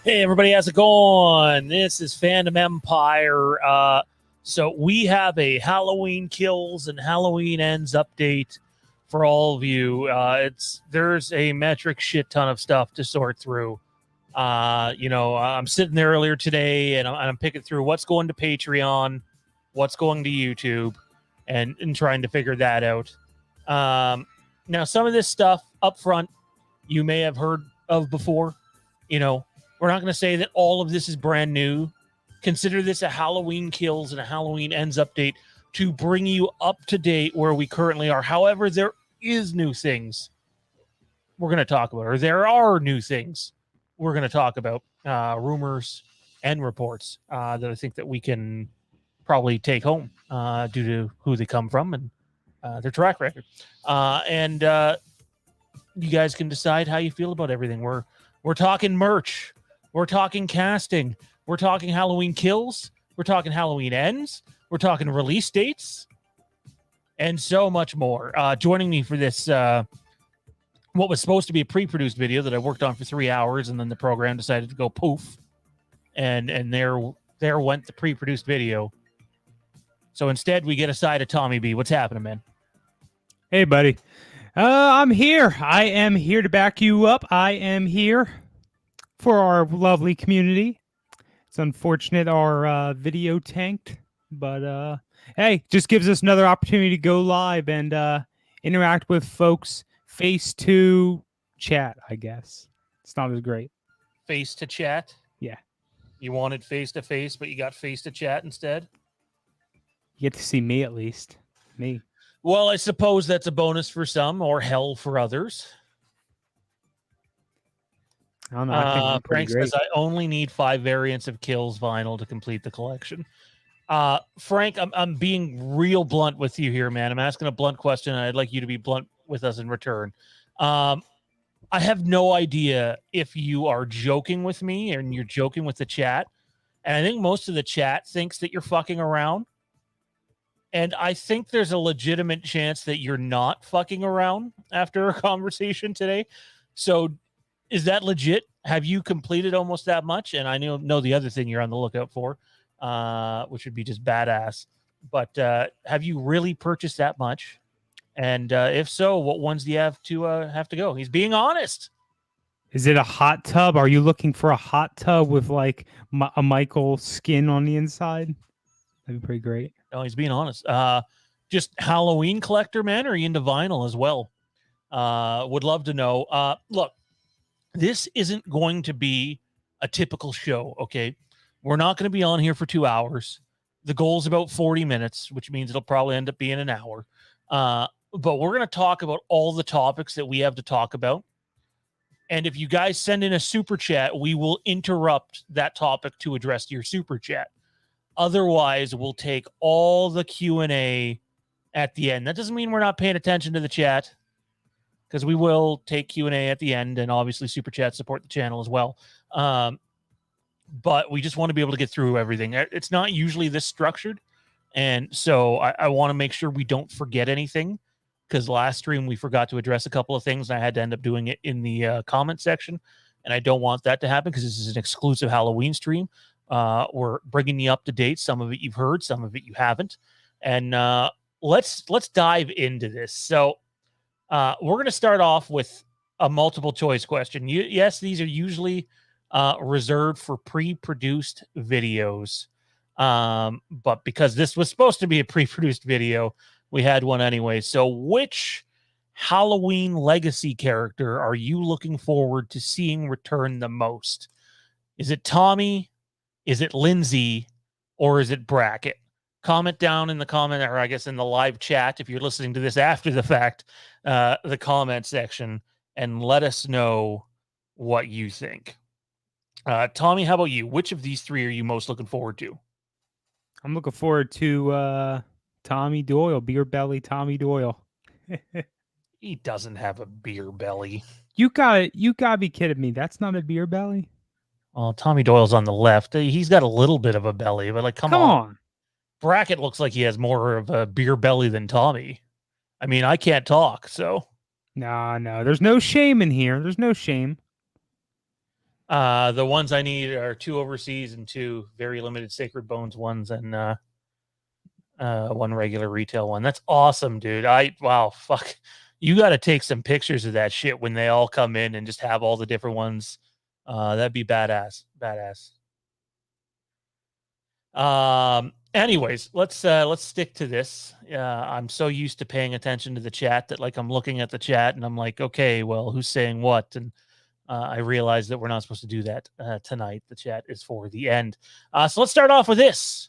Hey everybody, how's it going? This is Fandom Empire. So we have a Halloween Kills and Halloween Ends update for all of you. There's a metric shit ton of stuff to sort through. I'm sitting there earlier today and I'm picking through what's going to Patreon, what's going to YouTube, and trying to figure that out. Now some of this stuff up front you may have heard of before. We're not going to say that all of this is brand new. Consider this a Halloween Kills and a Halloween Ends update to bring you up to date where we currently are. However, there is new things we're going to talk about, or there are new things we're going to talk about, rumors and reports that I think that we can probably take home due to who they come from and their track record. And you guys can decide how you feel about everything. We're talking merch. We're talking casting. We're talking Halloween Kills. We're talking Halloween Ends. We're talking release dates. And so much more. Joining me for this, what was supposed to be a pre-produced video that I worked on for 3 hours, and then the program decided to go poof. And there went the pre-produced video. So instead, we get a side of Tommy B. What's happening, man? Hey, buddy. I'm here. I am here to back you up. I am here for our lovely community. It's unfortunate our video tanked, but hey, just gives us another opportunity to go live and interact with folks face to chat, I guess. It's not as great. Face to chat? Yeah. You wanted face to face, but you got face to chat instead? You get to see me at least. Me. Well, I suppose that's a bonus for some or hell for others. I don't know. I think Frank says, I only need 5 variants of Kills vinyl to complete the collection. Frank, I'm being real blunt with you here, man. I'm asking a blunt question, and I'd like you to be blunt with us in return. I have no idea if you are joking with me and you're joking with the chat. And I think most of the chat thinks that you're fucking around. And I think there's a legitimate chance that you're not fucking around after a conversation today. So is that legit? Have you completed almost that much? And I know the other thing you're on the lookout for, which would be just badass. But have you really purchased that much? And if so, what ones do you have to go? He's being honest. Is it a hot tub? Are you looking for a hot tub with like a Michael skin on the inside? That'd be pretty great. No, he's being honest. Just Halloween collector, man, or are you into vinyl as well? Would love to know. Look, this isn't going to be a typical show, okay? We're not going to be on here for 2 hours. The goal is about 40 minutes, which means it'll probably end up being an hour. But we're going to talk about all the topics that we have to talk about. And if you guys send in a super chat, we will interrupt that topic to address your super chat. Otherwise, we'll take all the Q&A at the end. That doesn't mean we're not paying attention to the chat, because we will take Q&A at the end, and obviously super chat support the channel as well. But we just want to be able to get through everything. It's not usually this structured, and so I want to make sure we don't forget anything, because last stream we forgot to address a couple of things, and I had to end up doing it in the comment section, and I don't want that to happen because this is an exclusive Halloween stream. We're bringing you up to date. Some of it you've heard, some of it you haven't, and let's dive into this. So we're going to start off with a multiple choice question. Yes, these are usually reserved for pre-produced videos, but because this was supposed to be a pre-produced video, we had one anyway. So which Halloween legacy character are you looking forward to seeing return the most? Is it Tommy? Is it Lindsay? Or is it Brackett? Comment down in the comment, or I guess in the live chat if you're listening to this after the fact, the comment section, and let us know what you think. Tommy, how about you? Which of these three are you most looking forward to? I'm looking forward to Tommy Doyle, beer belly Tommy Doyle. He doesn't have a beer belly. You gotta be kidding me. That's not a beer belly? Well, Tommy Doyle's on the left. He's got a little bit of a belly, but like, come on. Brackett looks like he has more of a beer belly than Tommy. I mean, I can't talk, so. No. There's no shame in here. There's no shame. The ones I need are 2 overseas and 2 very limited Sacred Bones ones, and 1 regular retail one. That's awesome, dude. Wow, fuck. You got to take some pictures of that shit when they all come in and just have all the different ones. That'd be badass. Anyways, let's stick to this. I'm so used to paying attention to the chat that like I'm looking at the chat and I'm like, okay, well, who's saying what? And I realize that we're not supposed to do that tonight. The chat is for the end. So let's start off with this.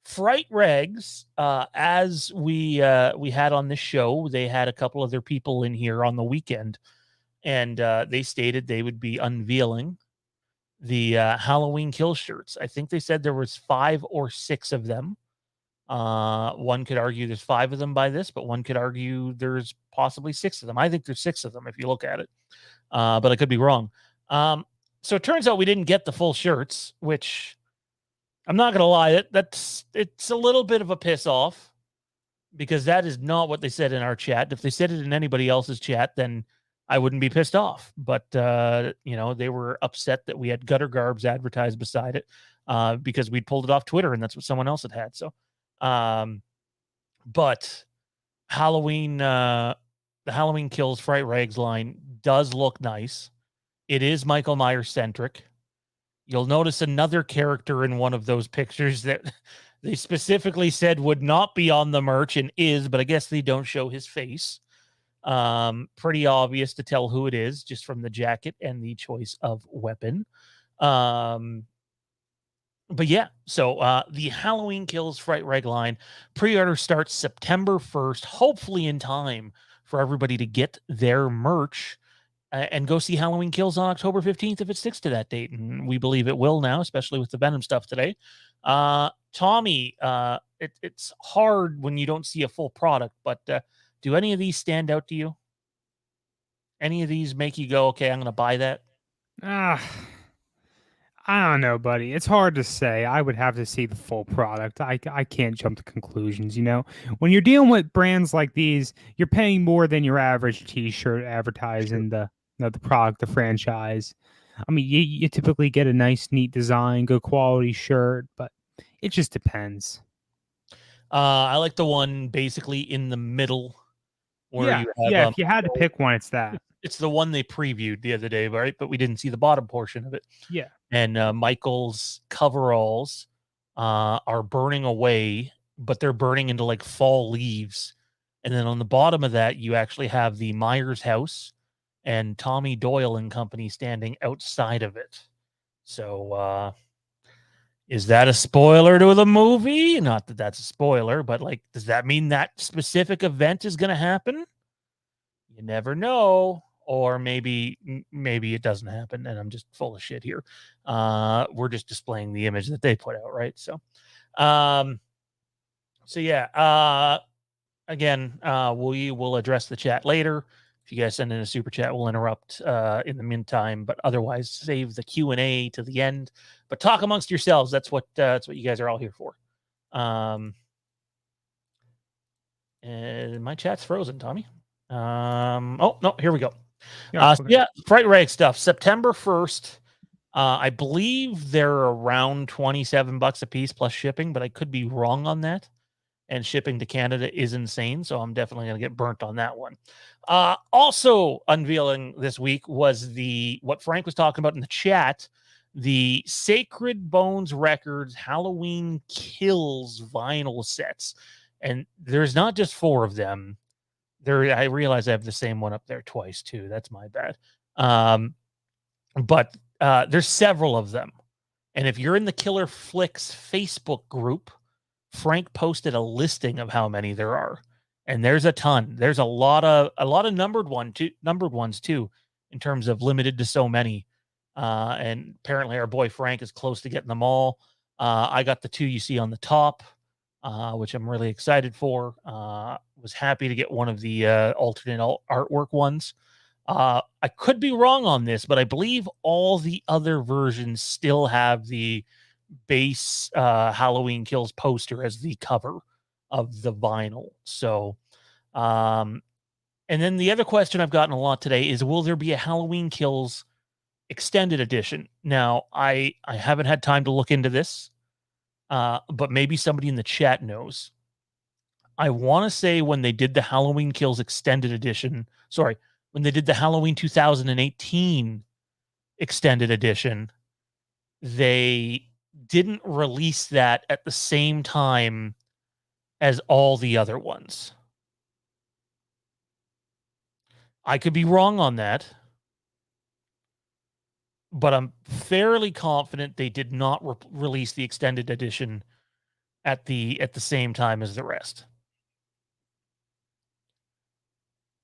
Fright Rags, as we had on this show, they had a couple of their people in here on the weekend, and they stated they would be unveiling the Halloween kill shirts. I think they said there was 5 or 6 of them. One could argue there's 5 of them by this, but one could argue there's possibly 6 of them. I think there's 6 of them if you look at it, but I could be wrong. So it turns out we didn't get the full shirts, which I'm not going to lie, it's a little bit of a piss off because that is not what they said in our chat. If they said it in anybody else's chat, then I wouldn't be pissed off. But, they were upset that we had Gutter Garbs advertised beside it because we'd pulled it off Twitter and that's what someone else had. So, but Halloween, the Halloween Kills Fright Rags line does look nice. It is Michael Myers centric. You'll notice another character in one of those pictures that they specifically said would not be on the merch and is, but I guess they don't show his face. Pretty obvious to tell who it is just from the jacket and the choice of weapon. But yeah, so the Halloween Kills Fright Rag line pre-order starts September 1st, hopefully in time for everybody to get their merch and go see Halloween Kills on October 15th if it sticks to that date. And we believe it will now, especially with the Venom stuff today. Tommy, it's hard when you don't see a full product, but do any of these stand out to you? Any of these make you go, okay, I'm going to buy that? I don't know, buddy. It's hard to say. I would have to see the full product. I can't jump to conclusions, When you're dealing with brands like these, you're paying more than your average T-shirt advertising the product, the franchise. I mean, you typically get a nice, neat design, good quality shirt, but it just depends. I like the one basically in the middle where you have. If you had to pick one, it's that. It's the one they previewed the other day, right? But we didn't see the bottom portion of it. Yeah. And Michael's coveralls are burning away, but they're burning into like fall leaves. And then on the bottom of that, you actually have the Myers house and Tommy Doyle and company standing outside of it. So is that a spoiler to the movie? Not that that's a spoiler, but like, does that mean that specific event is going to happen? You never know. Or maybe it doesn't happen and I'm just full of shit here. We're just displaying the image that they put out, right? So, again, we will address the chat later. If you guys send in a super chat, we'll interrupt in the meantime. But otherwise, save the Q&A to the end. But talk amongst yourselves. That's what you guys are all here for. And my chat's frozen, Tommy. Oh no, here we go. Fright Rag stuff. September 1st. I believe they're around $27 a piece plus shipping, but I could be wrong on that. And shipping to Canada is insane, so I'm definitely going to get burnt on that one. Also unveiling this week was what Frank was talking about in the chat, the Sacred Bones Records Halloween Kills vinyl sets. And there's not just 4 of them. I realize I have the same one up there twice too. That's my bad. But there's several of them. And if you're in the Killer Flicks Facebook group, Frank posted a listing of how many there are. And there's a ton. There's a lot of numbered ones too, in terms of limited to so many. And apparently our boy Frank is close to getting them all. I got the 2 you see on the top, which I'm really excited for. Was happy to get one of the alternate artwork ones. I could be wrong on this, but I believe all the other versions still have the base Halloween Kills poster as the cover of the vinyl. So, and then the other question I've gotten a lot today is, will there be a Halloween Kills extended edition. Now, I haven't had time to look into this, but maybe somebody in the chat knows. I want to say when they did the Halloween Kills extended edition, sorry, when they did the Halloween 2018 extended edition, they didn't release that at the same time as all the other ones. I could be wrong on that, but I'm fairly confident they did not release the extended edition at the same time as the rest.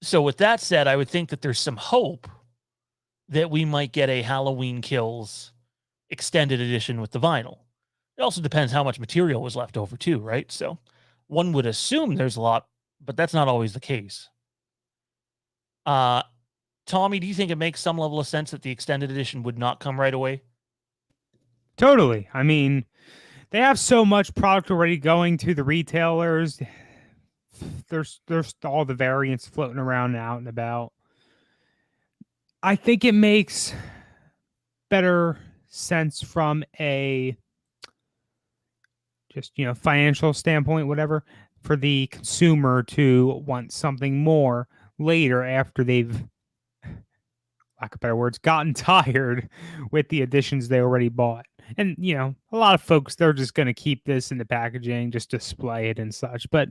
So with that said, I would think that there's some hope that we might get a Halloween Kills extended edition with the vinyl. It also depends how much material was left over too, right? So one would assume there's a lot, but that's not always the case. Tommy, do you think it makes some level of sense that the extended edition would not come right away? Totally. I mean, they have so much product already going to the retailers. There's all the variants floating around and out and about. I think it makes better sense from a just, financial standpoint, whatever, for the consumer to want something more later after they've, lack of better words, gotten tired with the additions they already bought. And, a lot of folks, they're just going to keep this in the packaging, just display it and such. But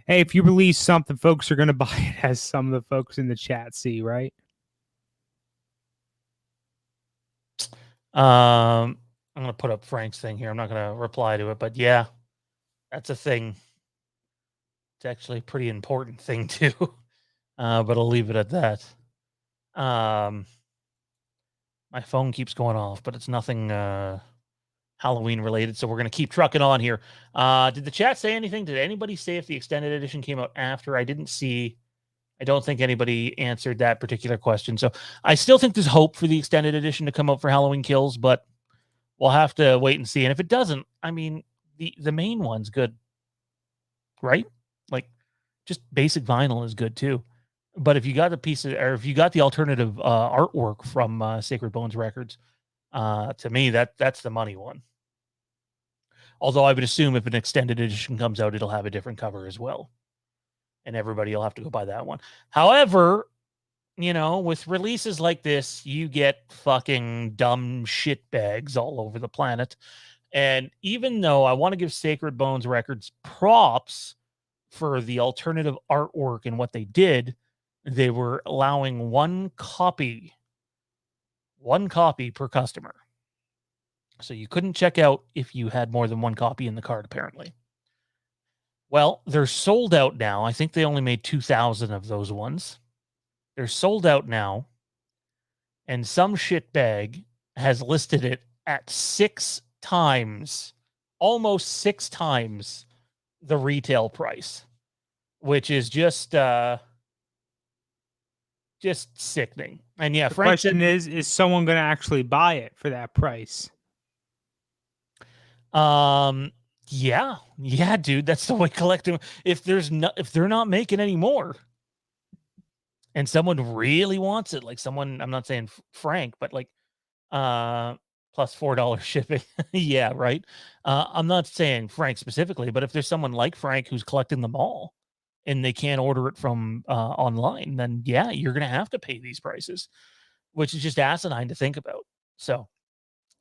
hey, if you release something, folks are going to buy it, as some of the folks in the chat see, right? I'm going to put up Frank's thing here. I'm not going to reply to it, but yeah, that's a thing. It's actually a pretty important thing too. But I'll leave it at that. My phone keeps going off, but it's nothing Halloween related, so we're going to keep trucking on here. Did the chat say anything? Did anybody say if the extended edition came out after? I didn't see. I don't think anybody answered that particular question. So I still think there's hope for the extended edition to come out for Halloween Kills, but we'll have to wait and see. And if it doesn't, I mean, the main one's good, right? Like, just basic vinyl is good too. But if you got the piece of, or if you got the alternative artwork from Sacred Bones Records, to me, that's the money one. Although I would assume if an extended edition comes out, it'll have a different cover as well. And everybody will have to go buy that one. However, with releases like this, you get fucking dumb shit bags all over the planet. And even though I want to give Sacred Bones Records props for the alternative artwork and what they did, they were allowing one copy per customer. So you couldn't check out if you had more than one copy in the cart, apparently. Well, they're sold out now. I think they only made 2,000 of those ones. They're sold out now. And some shitbag has listed it at 6 times, almost 6 times the retail price, which is just sickening. And yeah, the Frank question is someone going to actually buy it for that price? Yeah, dude, that's the way collecting. If they're not making any more, and someone really wants it, like someone, I'm not saying Frank, but like, plus $4 shipping. Yeah, right. I'm not saying Frank specifically, but if there's someone like Frank who's collecting them all, and they can't order it from online, then yeah, you're gonna have to pay these prices, which is just asinine to think about. So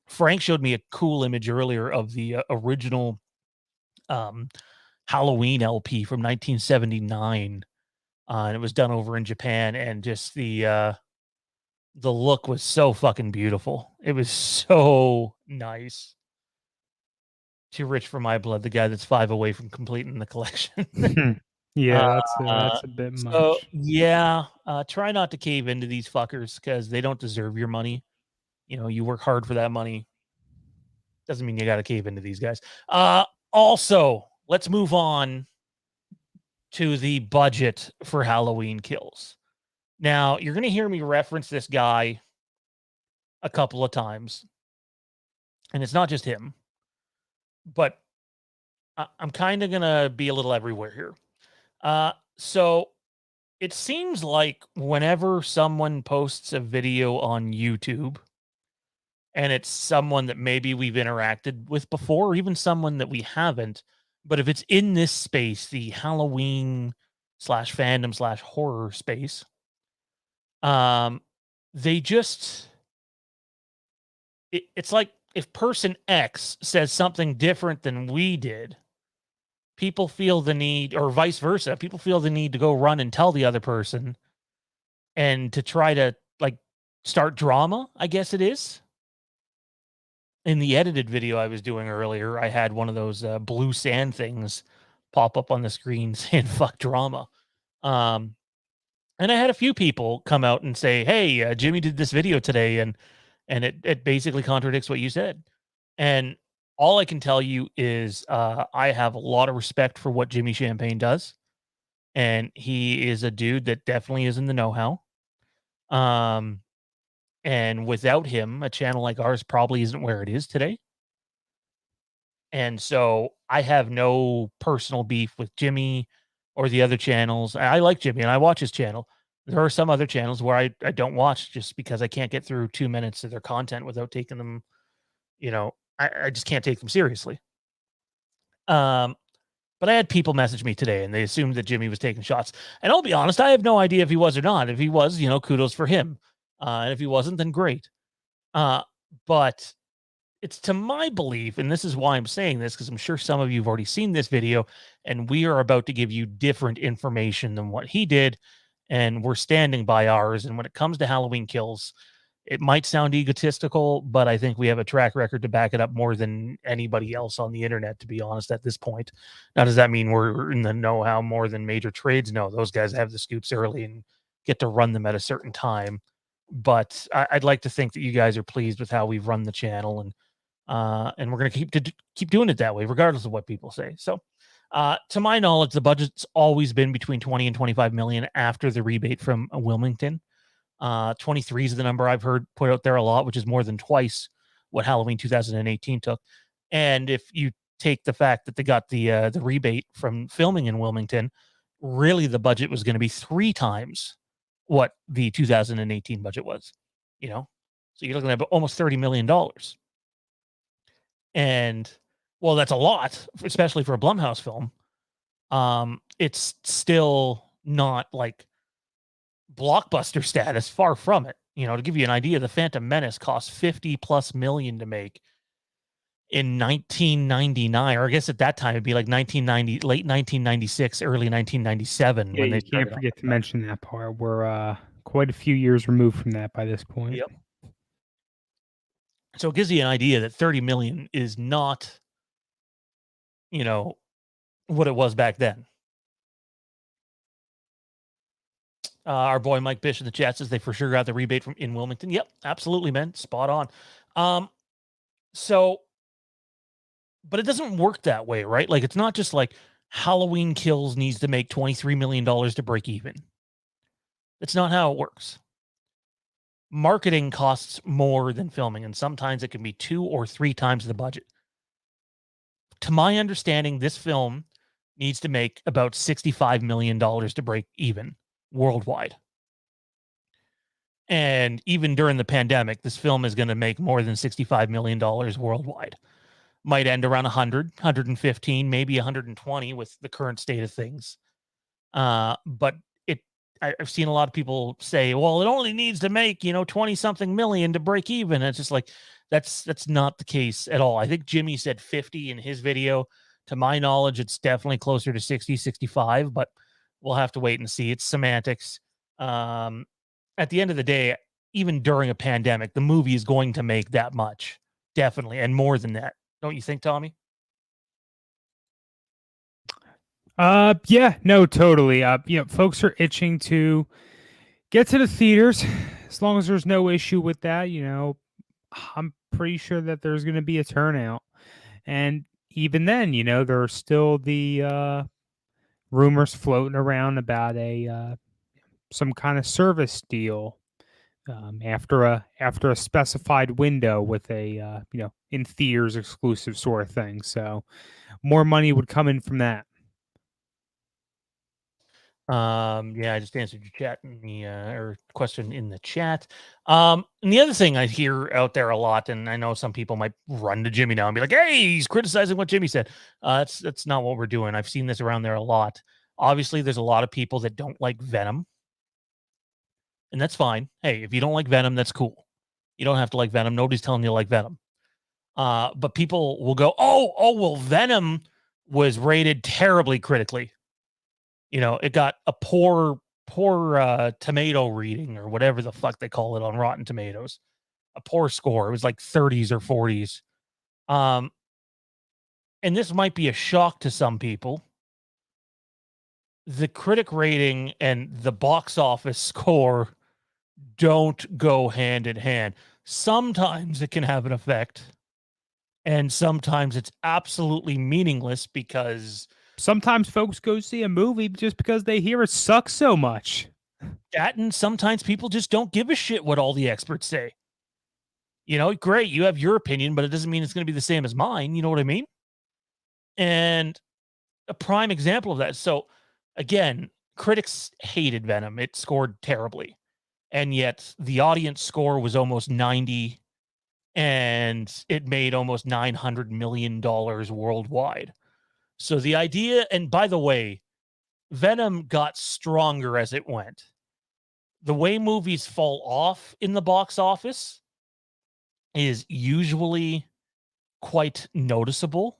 Frank showed me a cool image earlier of the original Halloween LP from 1979, and it was done over in Japan, and just the look was so fucking beautiful. It was so nice. Too rich for my blood, the guy that's 5 away from completing the collection. Yeah, that's a bit much. Yeah, try not to cave into these fuckers because they don't deserve your money. You work hard for that money. Doesn't mean you got to cave into these guys. Also, let's move on to the budget for Halloween Kills. Now, you're going to hear me reference this guy a couple of times, and it's not just him, but I'm kind of going to be a little everywhere here. So it seems like whenever someone posts a video on YouTube and it's someone that maybe we've interacted with before, or even someone that we haven't, but if it's in this space, the Halloween slash fandom slash horror space, um, they just it's like if person X says something different than we did, people feel the need, or vice versa, people feel the need to go run and tell the other person and to try to like start drama, I guess it is. In the edited video I was doing earlier, I had one of those blue sand things pop up on the screen saying fuck drama. Um, and I had a few people come out and say, "Hey, Jimmy did this video today, and it basically contradicts what you said." And all I can tell you is I have a lot of respect for what Jimmy Champagne does, and he is a dude that definitely is in the know-how. Um, and without him, a channel like ours probably isn't where it is today. And so I have no personal beef with Jimmy or the other channels. I like Jimmy and I watch his channel. There are some other channels where I don't watch just because I can't get through 2 minutes of their content without taking them, I just can't take them seriously. Um, but I had people message me today and they assumed that Jimmy was taking shots. And I'll be honest, I have no idea if he was or not. If he was, kudos for him. And if he wasn't, then great. But it's to my belief, and this is why I'm saying this, because I'm sure some of you have already seen this video, and we are about to give you different information than what he did, and we're standing by ours. And when it comes to Halloween Kills, it might sound egotistical, but I think we have a track record to back it up more than anybody else on the internet, to be honest, at this point. Now, does that mean we're in the know-how more than major trades? No, those guys have the scoops early and get to run them at a certain time. But I'd like to think that you guys are pleased with how we've run the channel, and we're going to keep doing it that way, regardless of what people say. So, to my knowledge, the budget's always been between 20 and 25 million after the rebate from Wilmington. 23 is the number I've heard put out there a lot, which is more than twice what Halloween 2018 took. And if you take the fact that they got the rebate from filming in Wilmington, really the budget was going to be 3 times what the 2018 budget was. So you're looking at almost $30 million. And well, that's a lot, especially for a Blumhouse film. It's still not like blockbuster status, far from it. To give you an idea, the Phantom Menace cost 50 plus million to make in 1999, or I guess at that time it'd be like 1990, late 1996, early 1997. Yeah, when they you can't forget to mention that part. We're quite a few years removed from that by this point. Yep. So it gives you an idea that 30 million is not, what it was back then. Our boy Mike Bish in the chat says they for sure got the rebate from in Wilmington. Yep, absolutely, man. Spot on. So, but it doesn't work that way, right? Like, it's not just like Halloween Kills needs to make $23 million to break even. That's not how it works. Marketing costs more than filming, and sometimes it can be 2 or 3 times the budget. To my understanding, this film needs to make about $65 million to break even worldwide. And even during the pandemic, this film is going to make more than $65 million worldwide. Might end around 100, 115, maybe 120 with the current state of things. But I've seen a lot of people say, well, it only needs to make, 20 something million to break even. And it's just like, that's not the case at all. I think Jimmy said 50 in his video. To my knowledge, it's definitely closer to 60, 65, but we'll have to wait and see. It's semantics. At the end of the day, even during a pandemic, the movie is going to make that much, definitely, and more than that. Don't you think, Tommy? Yeah, no, totally. Folks are itching to get to the theaters. As long as there's no issue with that, I'm pretty sure that there's going to be a turnout. And even then, there's still the rumors floating around about some kind of service deal after a specified window with a in theaters exclusive sort of thing. So more money would come in from that. Yeah, I just answered your chat in the or question in the chat. And the other thing I hear out there a lot, and I know some people might run to Jimmy now and be like, "Hey, he's criticizing what Jimmy said." That's not what we're doing. I've seen this around there a lot. Obviously, there's a lot of people that don't like Venom, and that's fine. Hey, if you don't like Venom, that's cool. You don't have to like Venom. Nobody's telling you to like Venom. But people will go, well, Venom was rated terribly critically. You know, it got a poor tomato reading or whatever the fuck they call it on Rotten Tomatoes. A poor score. It was like 30s or 40s. Um, and this might be a shock to some people. The critic rating and the box office score don't go hand in hand. Sometimes it can have an effect, and sometimes it's absolutely meaningless because Sometimes folks go see a movie just because they hear it sucks so much. that, and sometimes people just don't give a shit what all the experts say. You know, great, you have your opinion, but it doesn't mean it's going to be the same as mine. You know what I mean? And a prime example of that. So, again, critics hated Venom. It scored terribly. And yet the audience score was almost 90 and it made almost $900 million worldwide. So the idea, and by the way, Venom got stronger as it went. The way movies fall off in the box office is usually quite noticeable.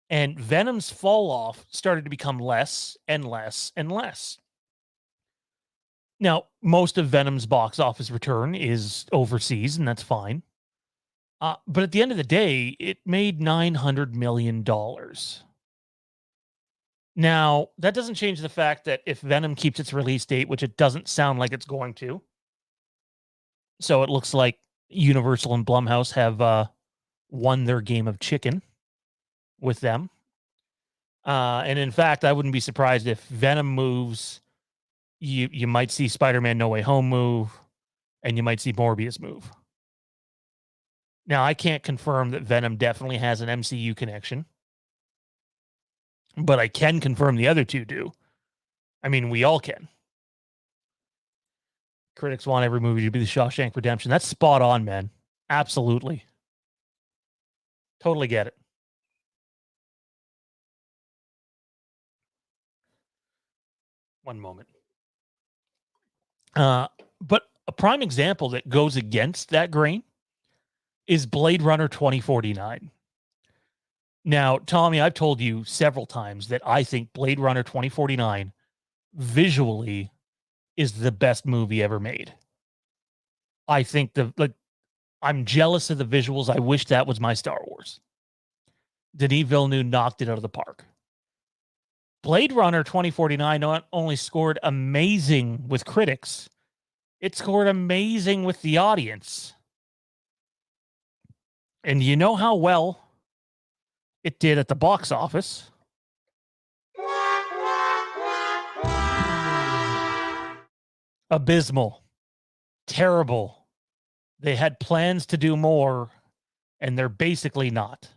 And Venom's fall off started to become less and less and less. Now, most of Venom's box office return is overseas, and that's fine. But at the end of the day, it made $900 million. Now, that doesn't change the fact that if Venom keeps its release date, which it doesn't sound like it's going to, so it looks like Universal and Blumhouse have won their game of chicken with them. And in fact, I wouldn't be surprised if Venom moves. You might see Spider-Man No Way Home move, and you might see Morbius move. Now, I can't confirm that Venom definitely has an MCU connection, but I can confirm the other two do. I mean, we all can. Critics want every movie to be the Shawshank Redemption. That's spot on, man. Absolutely. Totally get it. One moment. But a prime example that goes against that grain is Blade Runner 2049. Now, Tommy, I've told you several times that I think Blade Runner 2049 visually is the best movie ever made. I think I'm jealous of the visuals. I wish that was my Star Wars. Denis Villeneuve knocked it out of the park. Blade Runner 2049 not only scored amazing with critics, it scored amazing with the audience. And you know how well it did at the box office? Abysmal. Terrible. They had plans to do more, and they're basically not.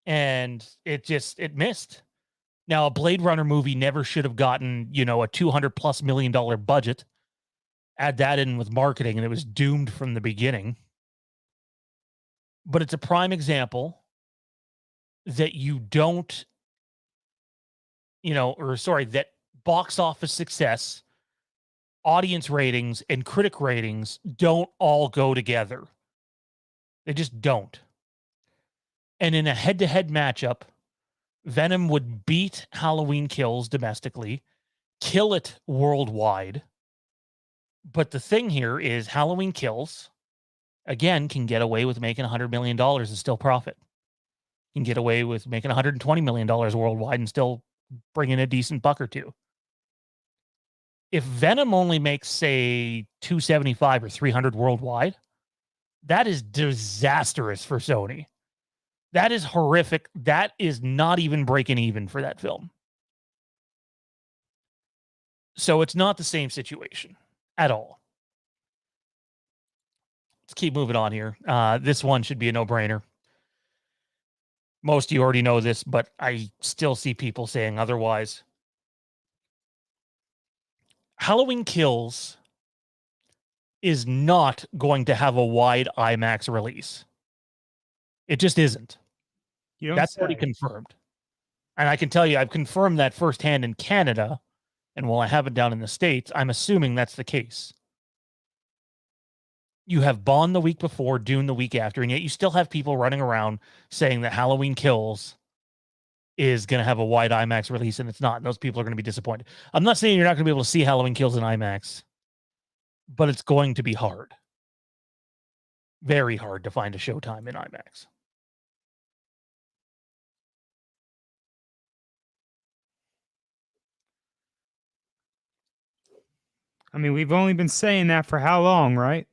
And it missed. Now, a Blade Runner movie never should have gotten, a $200+ million budget. Add that in with marketing, and it was doomed from the beginning. But it's a prime example that that box office success, audience ratings, and critic ratings don't all go together. They just don't. And in a head-to-head matchup, Venom would beat Halloween Kills domestically, kill it worldwide. But the thing here is Halloween Kills, again, can get away with making $100 million and still profit. Can get away with making $120 million worldwide and still bring in a decent buck or two. If Venom only makes, say, 275 or 300 worldwide, that is disastrous for Sony. That is horrific. That is not even breaking even for that film. So it's not the same situation at all. Let's keep moving on here. This one should be a no-brainer. Most of you already know this, but I still see people saying otherwise. Halloween Kills is not going to have a wide IMAX release. It just isn't. That's already confirmed. And I can tell you, I've confirmed that firsthand in Canada. And while I have it down in the States, I'm assuming that's the case. You have Bond the week before, Dune the week after, and yet you still have people running around saying that Halloween Kills is going to have a wide IMAX release, and it's not. And those people are going to be disappointed. I'm not saying you're not going to be able to see Halloween Kills in IMAX, but it's going to be hard. Very hard to find a showtime in IMAX. I mean, we've only been saying that for how long, right?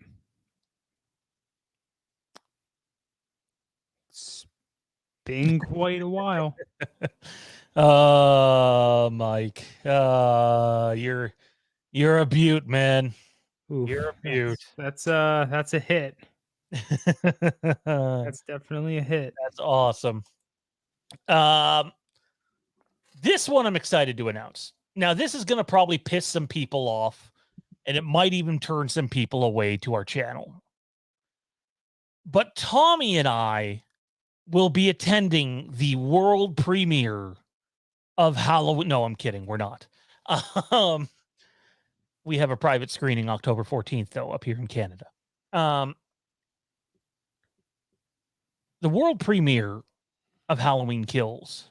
It's been quite a while. Mike, you're a beaut, man. Oof, You're a beaut. That's a hit. That's definitely a hit. That's awesome. This one I'm excited to announce. Now, this is going to probably piss some people off, and it might even turn some people away to our channel. But Tommy and I will be attending the world premiere of Halloween. No, I'm kidding. We're not. We have a private screening October 14th, though, up here in Canada. The world premiere of Halloween Kills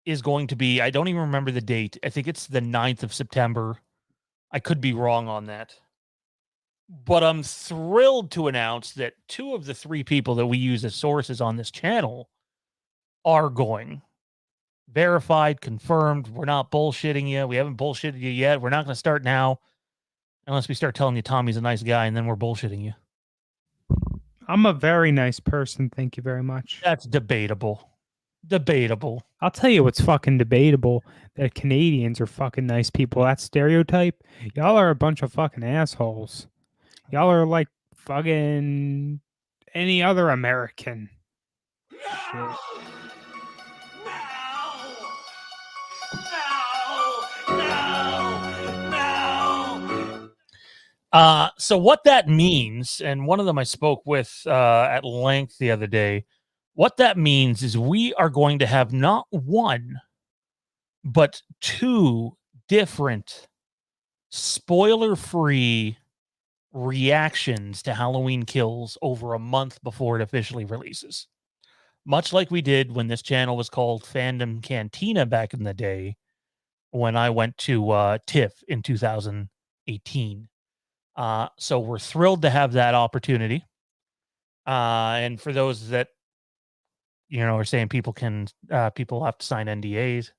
is going to be, I don't even remember the date. I think it's the 9th of September. I could be wrong on that. But I'm thrilled to announce that 2 of the 3 people that we use as sources on this channel are going. Verified, confirmed. We're not bullshitting you. We haven't bullshitted you yet. We're not going to start now unless we start telling you Tommy's a nice guy and then we're bullshitting you. I'm a very nice person. Thank you very much. That's debatable. Debatable. I'll tell you what's fucking debatable. That Canadians are fucking nice people. That stereotype. Y'all are a bunch of fucking assholes. Y'all are like fucking any other American. Shit. So what that means, and one of them I spoke with at length the other day, what that means is we are going to have not 1, but 2 different spoiler-free reactions to Halloween Kills over a month before it officially releases. Much like we did when this channel was called Fandom Cantina back in the day, when I went to TIFF in 2018. So we're thrilled to have that opportunity. And for those that, are saying people have to sign NDAs.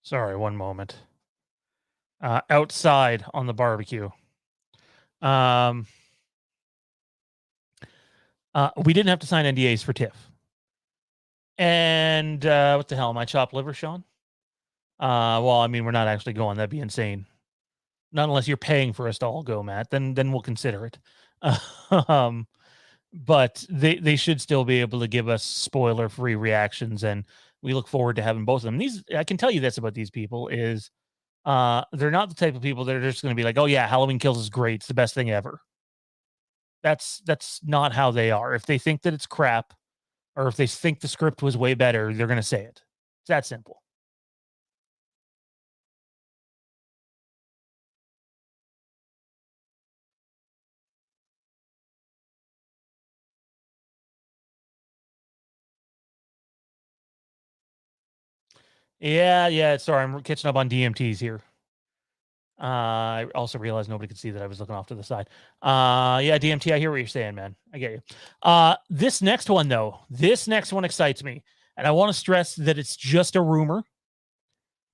Sorry, one moment. Outside on the barbecue. We didn't have to sign NDAs for TIFF. And what the hell? Am I chopped liver, Sean? Well, I mean, we're not actually going. That'd be insane. Not unless you're paying for us to all go, Matt. Then we'll consider it. But they should still be able to give us spoiler-free reactions, and we look forward to having both of them. These, I can tell you this about these people is they're not the type of people that are just going to be like, oh yeah, Halloween Kills is great. It's the best thing ever. That's not how they are. If they think that it's crap, or if they think the script was way better, they're going to say it. It's that simple. Yeah. Sorry, I'm catching up on DMTs here. I also realized nobody could see that I was looking off to the side. Yeah, DMT, I hear what you're saying, man. I get you. This next one, though, excites me. And I want to stress that it's just a rumor,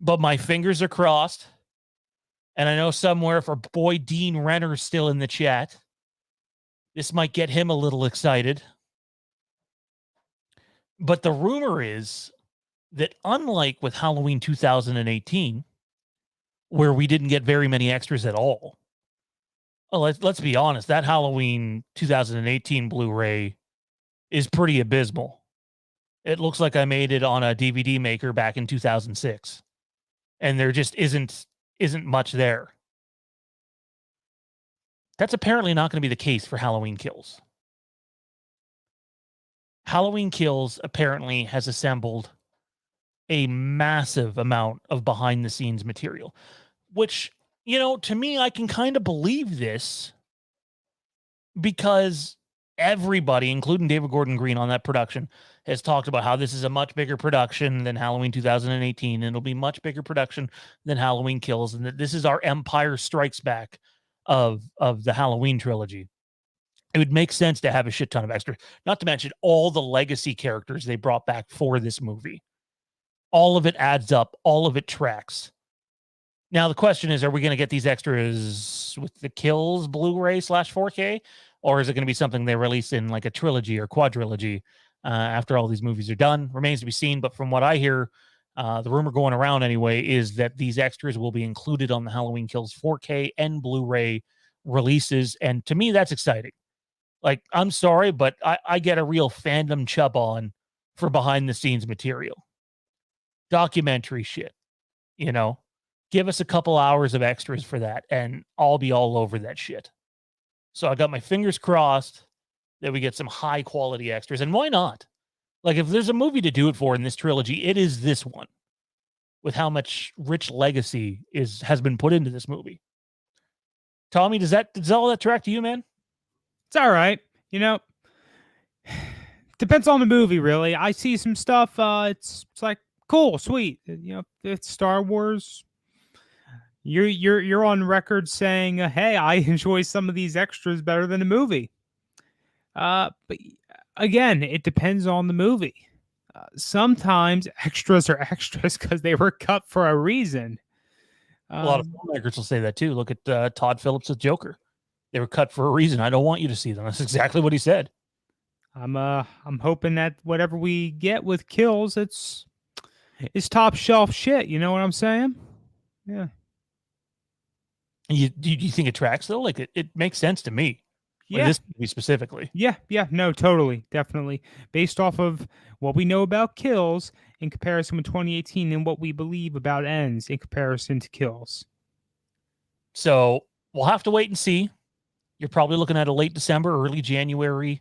but my fingers are crossed. And I know somewhere, if our boy Dean Renner's still in the chat, this might get him a little excited. But the rumor is that unlike with Halloween 2018, where we didn't get very many extras at all. Well, let's be honest, that Halloween 2018 Blu-ray is pretty abysmal. It looks like I made it on a DVD maker back in 2006, and there just isn't much there. That's apparently not going to be the case for Halloween Kills. Halloween Kills apparently has assembled a massive amount of behind the scenes material, which, to me, I can kind of believe this because everybody, including David Gordon Green on that production, has talked about how this is a much bigger production than Halloween 2018, and it'll be much bigger production than Halloween Kills, and that this is our Empire Strikes Back of the Halloween trilogy. It would make sense to have a shit ton of extras, not to mention all the legacy characters they brought back for this movie. All of it adds up. All of it tracks. Now, the question is, are we going to get these extras with the Kills Blu-ray /4K? Or is it going to be something they release in like a trilogy or quadrilogy after all these movies are done? Remains to be seen. But from what I hear, the rumor going around anyway, is that these extras will be included on the Halloween Kills 4K and Blu-ray releases. And to me, that's exciting. Like, I'm sorry, but I get a real fandom chub on for behind the scenes material. Documentary shit, give us a couple hours of extras for that and I'll be all over that shit. So I got my fingers crossed that we get some high quality extras. And why not? Like, if there's a movie to do it for in this trilogy, it is this one, with how much rich legacy has been put into this movie. Tommy, does all that track to you, man? It's all right. Depends on the movie, really. I see some stuff. It's like cool, sweet. It's Star Wars. You're on record saying, "Hey, I enjoy some of these extras better than the movie." But again, it depends on the movie. Sometimes extras are extras because they were cut for a reason. A lot of filmmakers will say that too. Look at Todd Phillips with Joker. They were cut for a reason. I don't want you to see them. That's exactly what he said. I'm hoping that whatever we get with Kills, it's top shelf shit. You know what I'm saying? Yeah. Do you think it tracks though? Like it makes sense to me. Yeah. Like this movie specifically. Yeah. No, totally, definitely. Based off of what we know about Kills in comparison with 2018 and what we believe about Ends in comparison to Kills. So we'll have to wait and see. You're probably looking at a late December, early January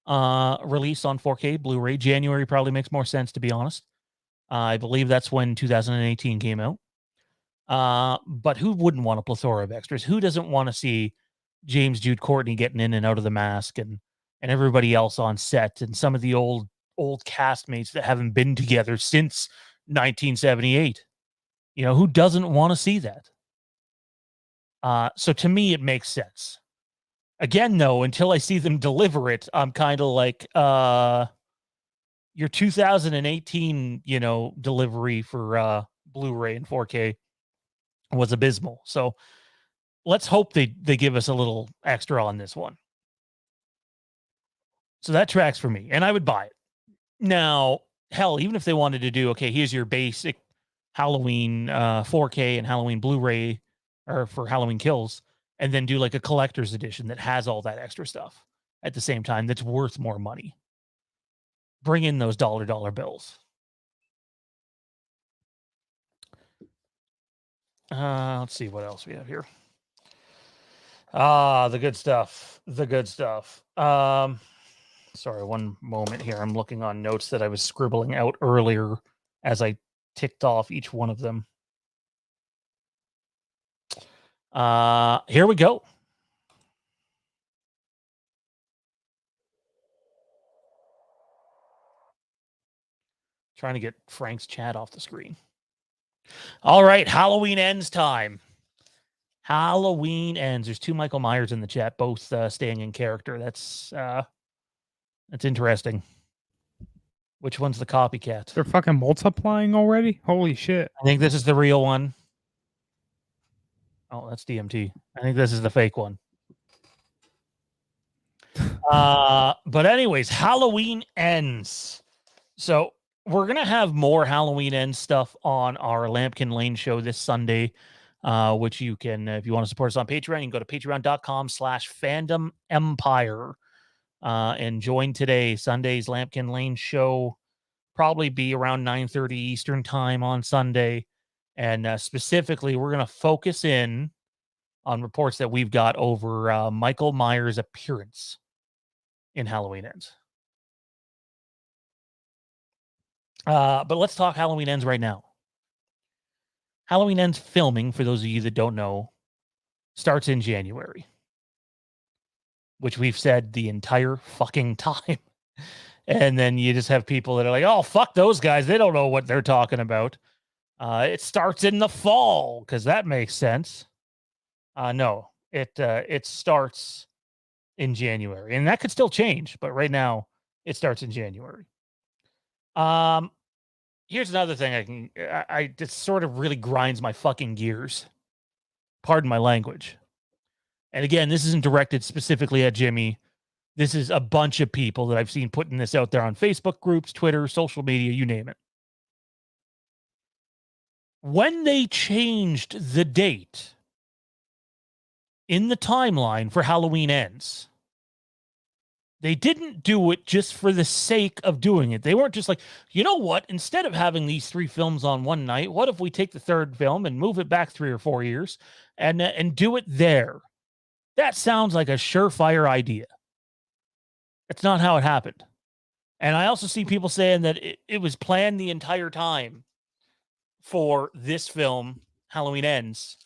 release on 4K Blu-ray. January probably makes more sense, to be honest. I believe that's when 2018 came out. But who wouldn't want a plethora of extras? Who doesn't want to see James Jude Courtney getting in and out of the mask and everybody else on set and some of the old castmates that haven't been together since 1978? Who doesn't want to see that? So to me, it makes sense. Again, though, until I see them deliver it, I'm kind of like, your 2018, delivery for Blu-ray and 4K was abysmal. So let's hope they give us a little extra on this one. So that tracks for me, and I would buy it. Now, hell, even if they wanted to do, okay, here's your basic Halloween 4K and Halloween Blu-ray, or for Halloween Kills, and then do like a collector's edition that has all that extra stuff at the same time that's worth more money. Bring in those dollar bills. Let's see what else we have here. The good stuff. Sorry, one moment here. I'm looking on notes that I was scribbling out earlier as I ticked off each one of them. Here we go. Trying to get Frank's chat off the screen. All right, Halloween Ends time. Halloween Ends. There's 2 Michael Myers in the chat, both staying in character. That's interesting. Which one's the copycat? They're fucking multiplying already? Holy shit. I think this is the real one. Oh, that's DMT. I think this is the fake one. But anyways, Halloween Ends. So we're going to have more Halloween Ends stuff on our Lampkin Lane show this Sunday, which you can, if you want to support us on Patreon, you can go to patreon.com/Fandom Empire. and join today. Sunday's Lampkin Lane show probably be around 9:30 Eastern time on Sunday. And specifically, we're going to focus in on reports that we've got over Michael Myers' appearance in Halloween Ends. But let's talk Halloween Ends right now. Halloween Ends filming, for those of you that don't know, starts in January, which we've said the entire fucking time. And then you just have people that are like, oh, fuck those guys. They don't know what they're talking about. It starts in the fall because that makes sense. No, it starts in January, and that could still change. But right now, it starts in January. Here's another thing I just sort of really grinds my fucking gears. Pardon my language. And again, this isn't directed specifically at Jimmy. This is a bunch of people that I've seen putting this out there on Facebook groups, Twitter, social media, you name it. When they changed the date in the timeline for Halloween Ends, they didn't do it just for the sake of doing it. They weren't just like, you know what? Instead of having these 3 films on one night, what if we take the 3rd film and move it back 3 or 4 years and do it there? That sounds like a surefire idea. That's not how it happened. And I also see people saying that it was planned the entire time for this film, Halloween Ends,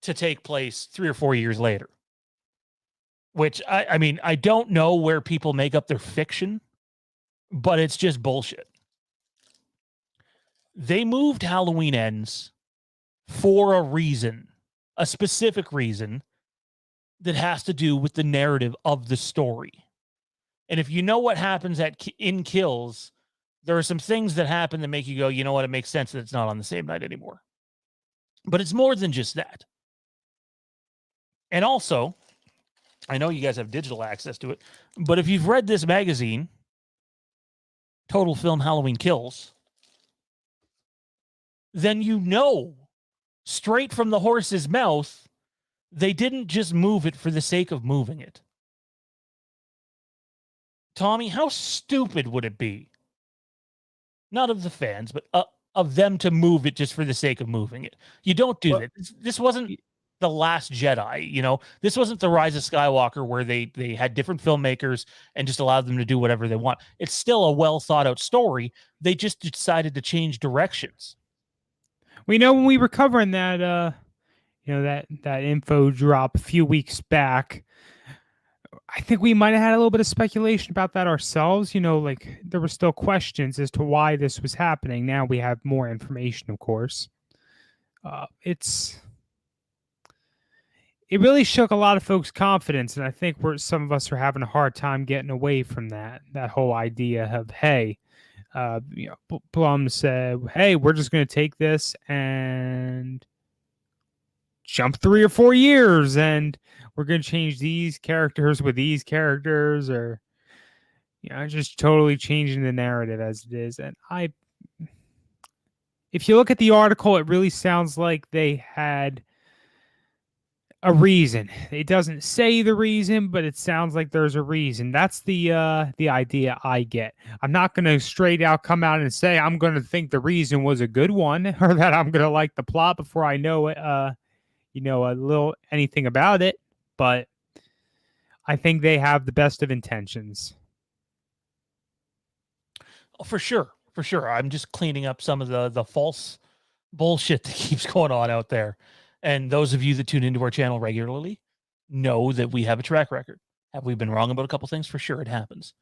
to take place 3 or 4 years later. Which, I mean, I don't know where people make up their fiction, but it's just bullshit. They moved Halloween Ends for a reason, a specific reason that has to do with the narrative of the story. And if you know what happens in Kills, there are some things that happen that make you go, you know what, it makes sense that it's not on the same night anymore. But it's more than just that. And also, I know you guys have digital access to it, but if you've read this magazine, Total Film Halloween Kills, then you know straight from the horse's mouth, they didn't just move it for the sake of moving it. Tommy, how stupid would it be? Not of the fans, but of them to move it just for the sake of moving it. You don't do that. This wasn't The Last Jedi, you know? This wasn't The Rise of Skywalker where they had different filmmakers and just allowed them to do whatever they want. It's still a well thought out story. They just decided to change directions. We know when we were covering that, that info drop a few weeks back, I think we might have had a little bit of speculation about that ourselves. You know, like there were still questions as to why this was happening. Now we have more information, of course. It really shook a lot of folks' confidence, and I think some of us are having a hard time getting away from that whole idea of, hey, Blum said, hey, we're just going to take this and jump 3 or 4 years, and we're going to change these characters with these characters, or just totally changing the narrative as it is. And if you look at the article, it really sounds like they had a reason. It doesn't say the reason, but it sounds like there's a reason. That's the idea I get. I'm not going to straight out come out and say I'm going to think the reason was a good one, or that I'm going to like the plot before I know it, a little anything about it. But I think they have the best of intentions. Oh, for sure. I'm just cleaning up some of the false bullshit that keeps going on out there. And those of you that tune into our channel regularly know that we have a track record. Have we been wrong about a couple things? For sure, it happens.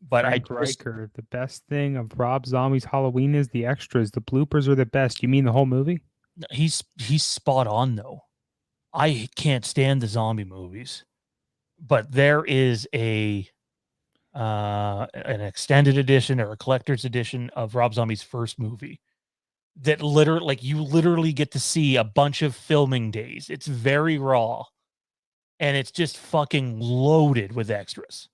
But Riker, the best thing of Rob Zombie's Halloween is the extras. The bloopers are the best. You mean the whole movie? He's spot on, though. I can't stand the zombie movies, but there is an extended edition or a collector's edition of Rob Zombie's first movie that you literally get to see a bunch of filming days. It's very raw, and it's just fucking loaded with extras.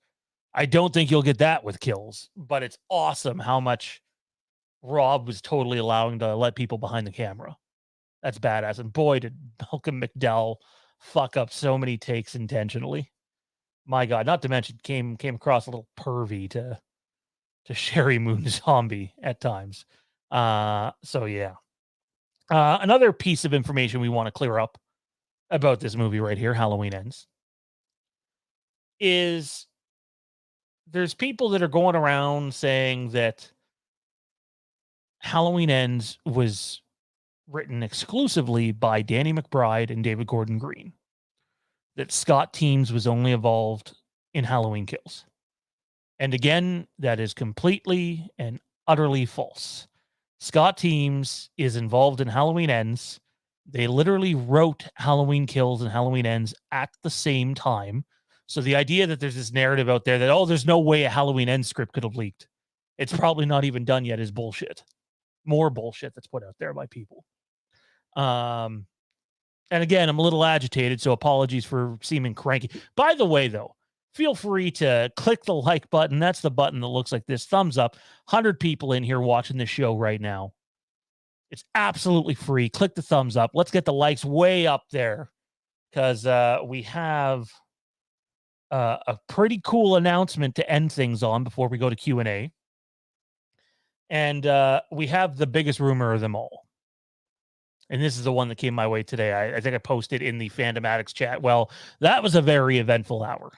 I don't think you'll get that with Kills, but it's awesome how much Rob was totally allowing to let people behind the camera. That's badass. And boy, did Malcolm McDowell fuck up so many takes intentionally. my God, not to mention came across a little pervy to Sherry Moon Zombie at times. So yeah. Another piece of information we want to clear up about this movie right here, Halloween Ends, is there's people that are going around saying that Halloween Ends was written exclusively by Danny McBride and David Gordon Green, that Scott Teems was only involved in Halloween Kills. And again, that is completely and utterly false. Scott Teems is involved in Halloween Ends. They literally wrote Halloween Kills and Halloween Ends at the same time. So the idea that there's this narrative out there that, oh, there's no way a Halloween Ends script could have leaked, it's probably not even done yet, is bullshit. More bullshit that's put out there by people. And again, I'm a little agitated, so apologies for seeming cranky. By the way, though, feel free to click the like button. That's the button that looks like this. Thumbs up. 100 people in here watching this show right now. It's absolutely free. Click the thumbs up. Let's get the likes way up there, because we have a pretty cool announcement to end things on before we go to Q&A. And we have the biggest rumor of them all. And this is the one that came my way today. I think I posted in the Fandom Addicts chat. Well, that was a very eventful hour.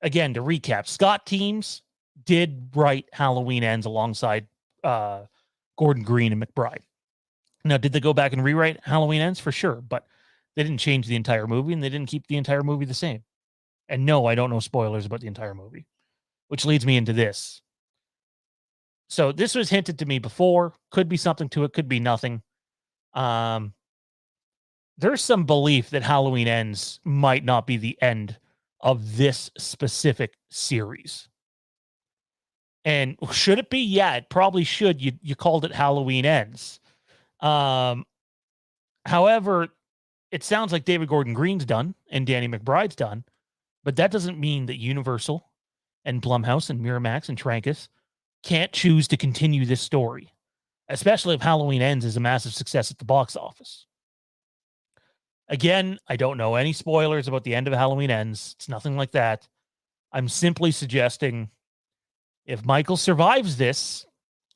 Again, to recap, Scott Teems did write Halloween Ends alongside Gordon Green and McBride. Now, did they go back and rewrite Halloween Ends? For sure, but they didn't change the entire movie, and they didn't keep the entire movie the same. And no, I don't know spoilers about the entire movie, which leads me into this. So this was hinted to me before. Could be something to it, could be nothing. There's some belief that Halloween Ends might not be the end of this specific series. And should it be? Yeah, it probably should. You called it Halloween Ends. However, it sounds like David Gordon Green's done and Danny McBride's done, but that doesn't mean that Universal and Blumhouse and Miramax and Trancas can't choose to continue this story, especially if Halloween Ends is a massive success at the box office. Again, I don't know any spoilers about the end of Halloween Ends. It's nothing like that. I'm simply suggesting if Michael survives this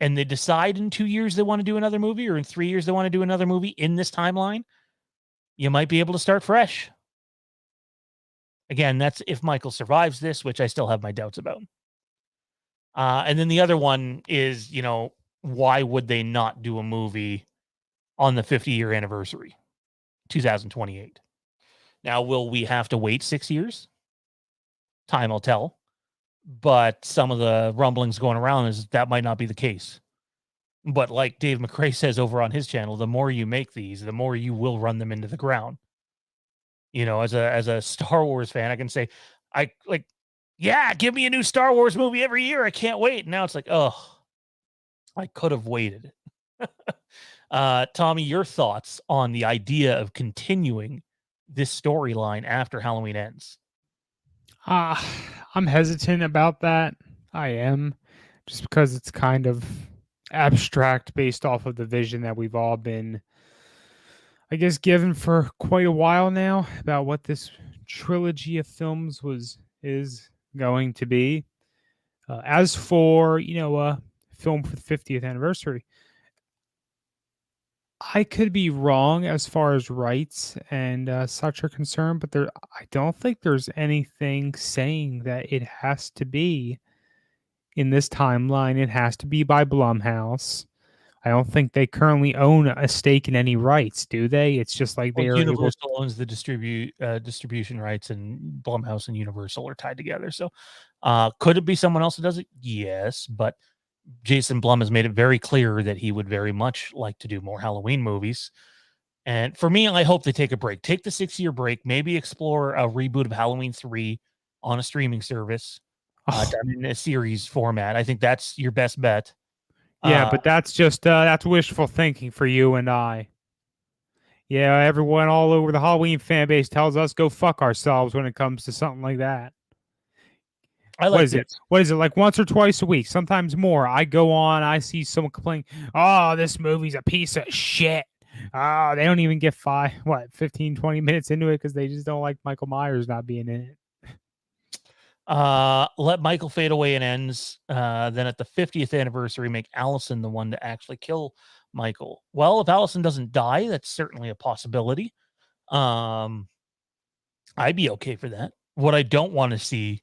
and they decide in 2 years they want to do another movie, or in 3 years they want to do another movie in this timeline, you might be able to start fresh. Again, that's if Michael survives this, which I still have my doubts about. And then the other one is, why would they not do a movie on the 50-year anniversary, 2028? Now, will we have to wait 6 years? Time will tell. But some of the rumblings going around is that might not be the case. But like Dave McRae says over on his channel, the more you make these, the more you will run them into the ground. As a Star Wars fan, I can say, yeah, give me a new Star Wars movie every year. I can't wait. Now it's like, oh, I could have waited. Tommy, your thoughts on the idea of continuing this storyline after Halloween Ends? I'm hesitant about that. I am, just because it's kind of abstract based off of the vision that we've all been, I guess, given for quite a while now about what this trilogy of films is going to be. As for, a film for the 50th anniversary, I could be wrong as far as rights and such are concerned, but I don't think there's anything saying that it has to be in this timeline. It has to be by Blumhouse. I don't think they currently own a stake in any rights, do they? It's just like Universal owns the distribution rights, and Blumhouse and Universal are tied together. So could it be someone else that does it? Yes, but Jason Blum has made it very clear that he would very much like to do more Halloween movies. And for me, I hope they take a break. Take the 6-year break, maybe explore a reboot of Halloween 3 on a streaming service, done in a series format. I think that's your best bet. Yeah, but that's just that's wishful thinking for you and I. Yeah, everyone all over the Halloween fan base tells us go fuck ourselves when it comes to something like that. What is it? Like once or twice a week, sometimes more. I go on, I see someone complaining, oh, this movie's a piece of shit. Oh, they don't even get 15, 20 minutes into it because they just don't like Michael Myers not being in it. Let Michael fade away and ends. Then at the 50th anniversary, make Allison the one to actually kill Michael. Well, if Allison doesn't die, that's certainly a possibility. I'd be okay for that. What I don't want to see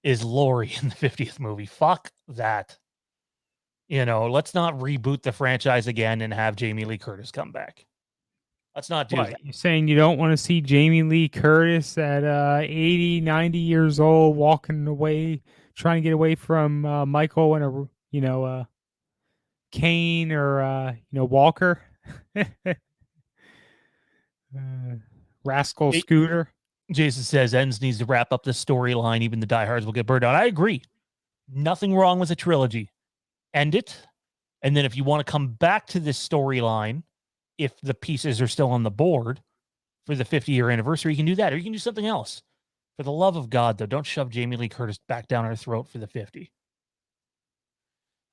is Laurie in the 50th movie. Fuck that. Let's not reboot the franchise again and have Jamie Lee Curtis come back. Let's not do that. You're saying you don't want to see Jamie Lee Curtis at 80, 90 years old walking away, trying to get away from Michael and a Kane or Walker, Rascal Scooter. Jason says Ends needs to wrap up the storyline. Even the diehards will get burned out. I agree. Nothing wrong with a trilogy. End it. And then if you want to come back to this storyline, if the pieces are still on the board for the 50-year anniversary, you can do that. Or you can do something else. For the love of God, though, don't shove Jamie Lee Curtis back down our throat for the 50.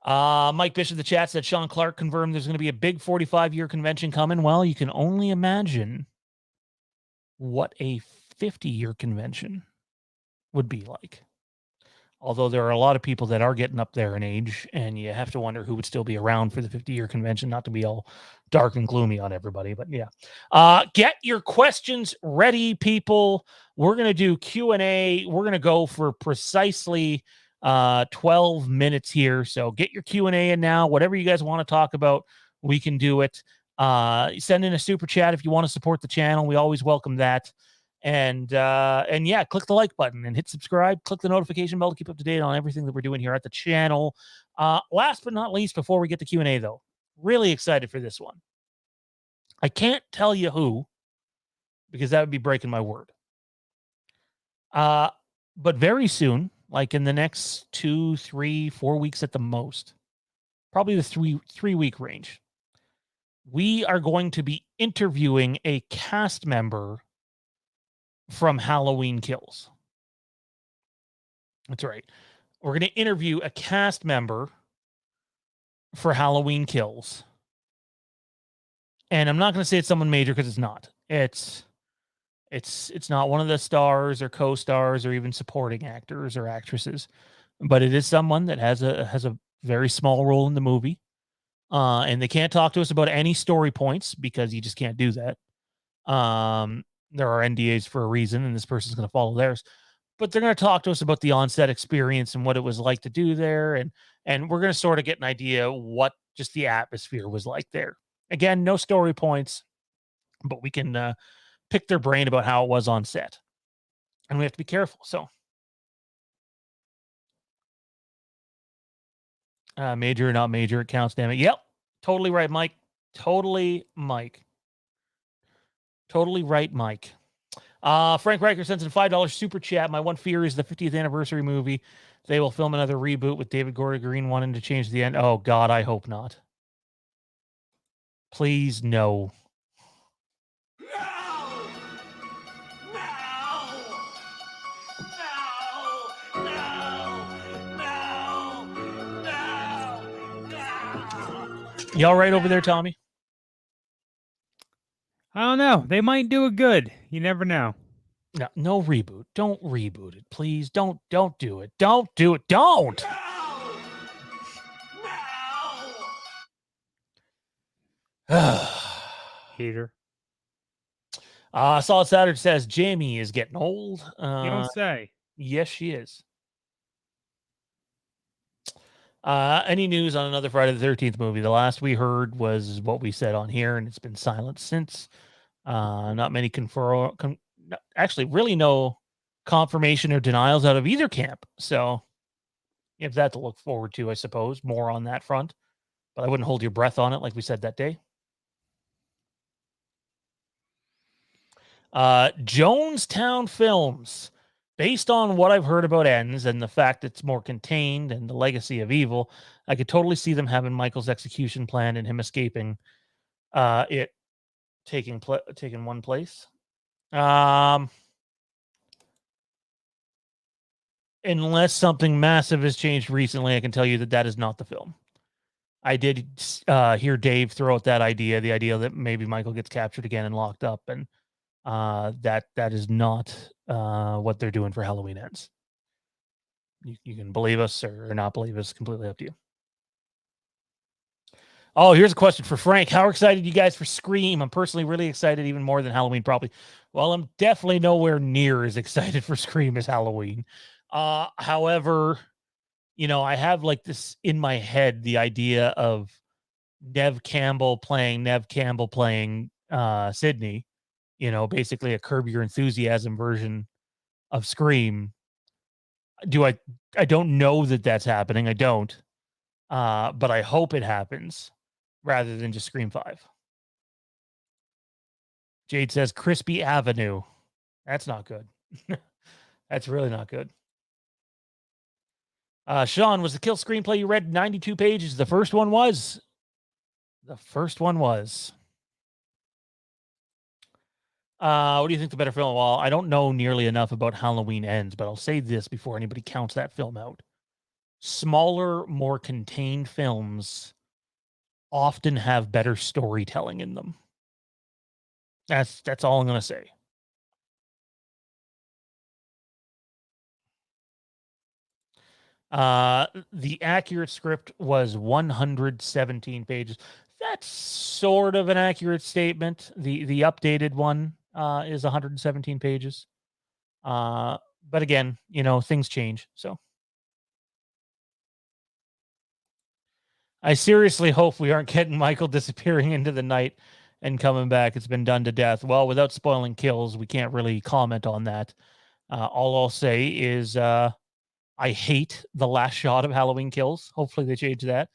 Mike Bishop in the chat said Sean Clark confirmed there's going to be a big 45-year convention coming. Well, you can only imagine what a 50-year convention would be like. Although there are a lot of people that are getting up there in age, and you have to wonder who would still be around for the 50-year convention, not to be all dark and gloomy on everybody, but yeah. Get your questions ready, people. We're going to do Q&A. We're going to go for precisely 12 minutes here, so get your Q&A in now. Whatever you guys want to talk about, we can do it. Send in a super chat if you want to support the channel. We always welcome that. And yeah, click the like button and hit subscribe. Click the notification bell to keep up to date on everything that we're doing here at the channel. Last but not least, before we get to Q&A, though, really excited for this one. I can't tell you who, because that would be breaking my word. But very soon, like in the next 2, 3, 4 weeks at the most, probably the three-week range, we are going to be interviewing a cast member from Halloween Kills. That's right. We're going to interview a cast member for Halloween Kills. And I'm not going to say it's someone major, because it's not. It's not one of the stars or co-stars or even supporting actors or actresses, but it is someone that has a very small role in the movie. And they can't talk to us about any story points, because you just can't do that. There are NDAs for a reason, and this person's going to follow theirs. But they're going to talk to us about the on-set experience and what it was like to do there, and we're going to sort of get an idea what just the atmosphere was like there. Again, no story points, but we can pick their brain about how it was on set. And we have to be careful. So, major or not major, it counts, damn it. Yep, totally right, Mike. Totally right, Mike. Frank Riker sends in $5 super chat. My one fear is the 50th anniversary movie. They will film another reboot with David Gordon Green wanting to change the end. Oh, God, I hope not. Please, no. You all right over there, Tommy? I don't know. They might do it good. You never know. No reboot. Don't reboot it, please. Don't do it. Don't do it. Don't. Hater. Solid Saturday says Jamie is getting old. You don't say. Yes, she is. Any news on another Friday the 13th movie? The last we heard was what we said on here, and it's been silent since. Not many actually really no confirmation or denials out of either camp. So you have that to look forward to, I suppose. More on that front. But I wouldn't hold your breath on it like we said that day. Jonestown Films. Based on what I've heard about Ends and the fact it's more contained and the legacy of evil, I could totally see them having Michael's execution plan and him escaping it taking one place. Unless something massive has changed recently, I can tell you that is not the film. I did hear Dave throw out that idea, the idea that maybe Michael gets captured again and locked up, and that is not what they're doing for Halloween Ends. You can believe us or not believe us. Completely up to you. Oh, here's a question for Frank. How excited are you guys for Scream? I'm personally really excited, even more than Halloween, probably. Well, I'm definitely nowhere near as excited for Scream as Halloween. However, I have like this in my head, the idea of Nev Campbell playing Sydney, basically a Curb Your Enthusiasm version of Scream. I don't know that that's happening. I don't. But I hope it happens rather than just Scream 5. Jade says Crispy Avenue. That's not good. That's really not good. Sean, was the Kill screenplay you read 92 pages? The first one was. The first one was. What do you think the better film? Well, I don't know nearly enough about Halloween Ends, but I'll say this before anybody counts that film out. Smaller, more contained films often have better storytelling in them. That's all I'm going to say. The accurate script was 117 pages. That's sort of an accurate statement. The updated one is 117 pages. But again, things change. So I seriously hope we aren't getting Michael disappearing into the night and coming back. It's been done to death. Well, without spoiling kills, we can't really comment on that. All I'll say is I hate the last shot of Halloween Kills. Hopefully they change that.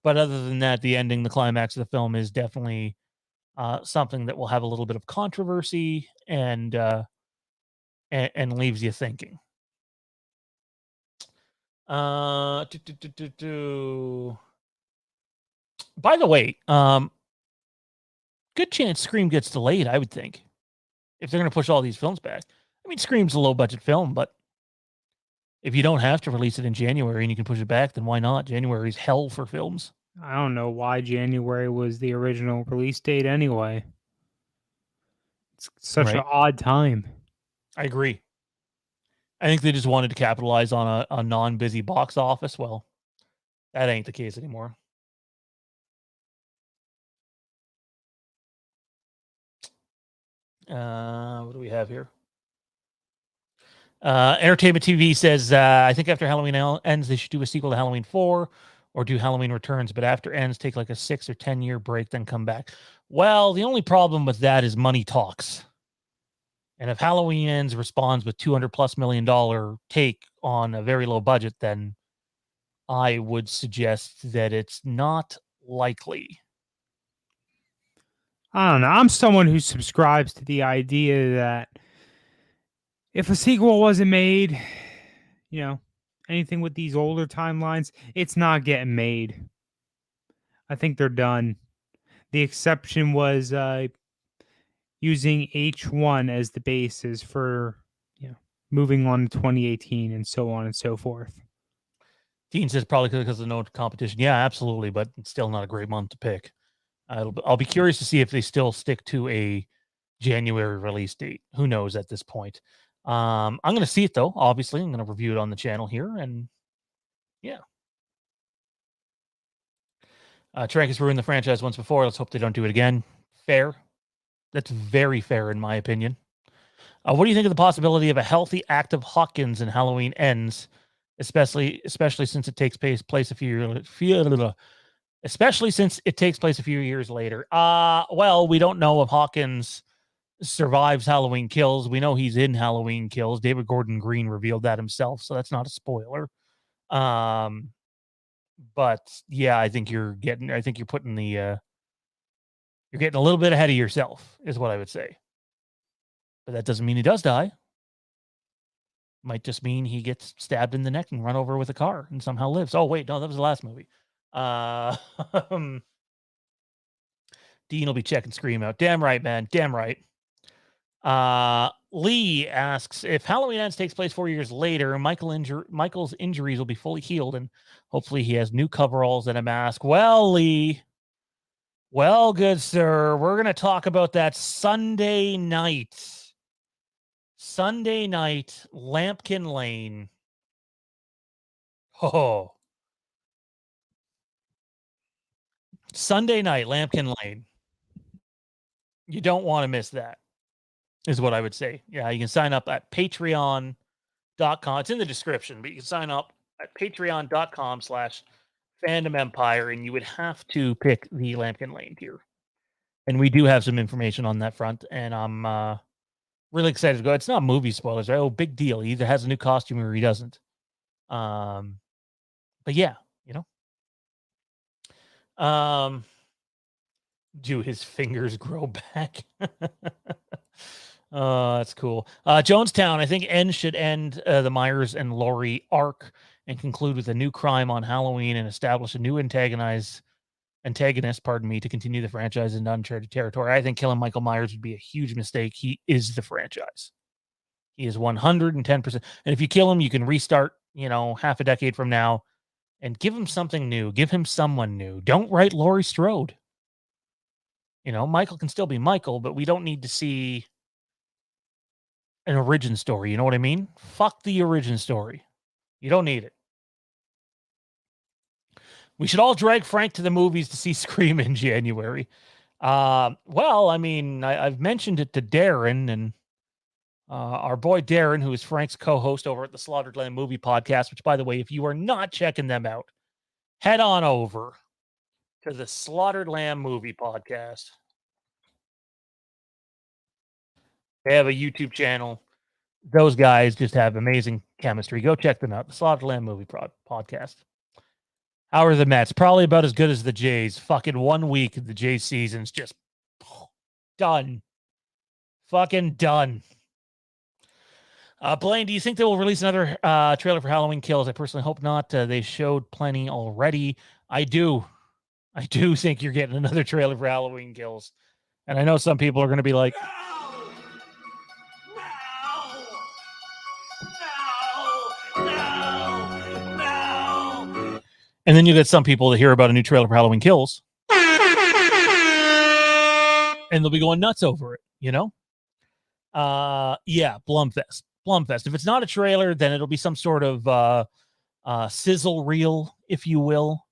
But other than that, the ending, the climax of the film is definitely something that will have a little bit of controversy and leaves you thinking. By the way, good chance Scream gets delayed, I would think, if they're going to push all these films back. I mean, Scream's a low-budget film, but if you don't have to release it in January and you can push it back, then why not? January's hell for films. I don't know why January was the original release date anyway. It's such an odd time. I agree. I think they just wanted to capitalize on a non-busy box office. Well, that ain't the case anymore. What do we have here? Entertainment TV says, I think after Halloween Ends, they should do a sequel to Halloween 4 or do Halloween Returns, but after Ends, take like a 6 or 10 year break, then come back. Well, the only problem with that is money talks. And if Halloween Ends responds with $200+ million take on a very low budget, then I would suggest that it's not likely. I don't know. I'm someone who subscribes to the idea that if a sequel wasn't made, anything with these older timelines, it's not getting made. I think they're done. The exception was using H1 as the basis for moving on to 2018 and so on and so forth. Dean says probably because of no competition. Yeah, absolutely, but it's still not a great month to pick. I'll be curious to see if they still stick to a January release date. Who knows at this point? I'm going to see it though. Obviously, I'm going to review it on the channel here, and yeah. Trank has ruined the franchise once before. Let's hope they don't do it again. Fair. That's very fair in my opinion. What do you think of the possibility of a healthy, active Hawkins in Halloween Ends, especially since it takes place a few years later? Well, we don't know if Hawkins survives Halloween Kills. We know he's in Halloween Kills. David Gordon Green revealed that himself, so that's not a spoiler. But yeah, I think you're getting a little bit ahead of yourself, is what I would say. But that doesn't mean he does die. Might just mean he gets stabbed in the neck and run over with a car and somehow lives. Oh, wait, no, that was the last movie. Dean will be checking Scream out. Damn right, man. Damn right. Lee asks, if Halloween Ends takes place 4 years later, Michael's injuries will be fully healed and hopefully he has new coveralls and a mask. Well, Lee, well, good sir, we're going to talk about that Sunday night, Lampkin Lane. Oh, Sunday night, Lampkin Lane. You don't want to miss that, is what I would say. Yeah, you can sign up at patreon.com. It's in the description, but you can sign up at patreon.com/Fandom Empire, and you would have to pick the Lampkin Lane tier. And we do have some information on that front, and I'm really excited to go. It's not movie spoilers, right? Oh, big deal. He either has a new costume or he doesn't. But yeah, do his fingers grow back? That's cool. Jonestown, I think N should end the Myers and Laurie arc and conclude with a new crime on Halloween and establish a new antagonist, to continue the franchise in uncharted territory. I think killing Michael Myers would be a huge mistake. He is the franchise. He is 110%. And if you kill him, you can restart, half a decade from now and give him something new. Give him someone new. Don't write Laurie Strode. Michael can still be Michael, but we don't need to see an origin story. You know what I mean? Fuck the origin story. You don't need it. We should all drag Frank to the movies to see Scream in January. Well, I mean, I've mentioned it to Darren, and our boy Darren, who is Frank's co-host over at the Slaughtered Lamb Movie Podcast, which, by the way, if you are not checking them out, head on over to the Slaughtered Lamb Movie Podcast. They have a YouTube channel. Those guys just have amazing chemistry. Go check them out. The Slaughtered Lamb Movie Podcast. How are the Mets? Probably about as good as the Jays. Fucking 1 week of the Jays season's just done. Fucking done. Blaine, do you think they will release another trailer for Halloween Kills? I personally hope not. They showed plenty already. I do think you're getting another trailer for Halloween Kills. And I know some people are going to be like, no. And then you get some people that hear about a new trailer for Halloween Kills, and they'll be going nuts over it, Yeah, Blumfest. If it's not a trailer, then it'll be some sort of sizzle reel, if you will.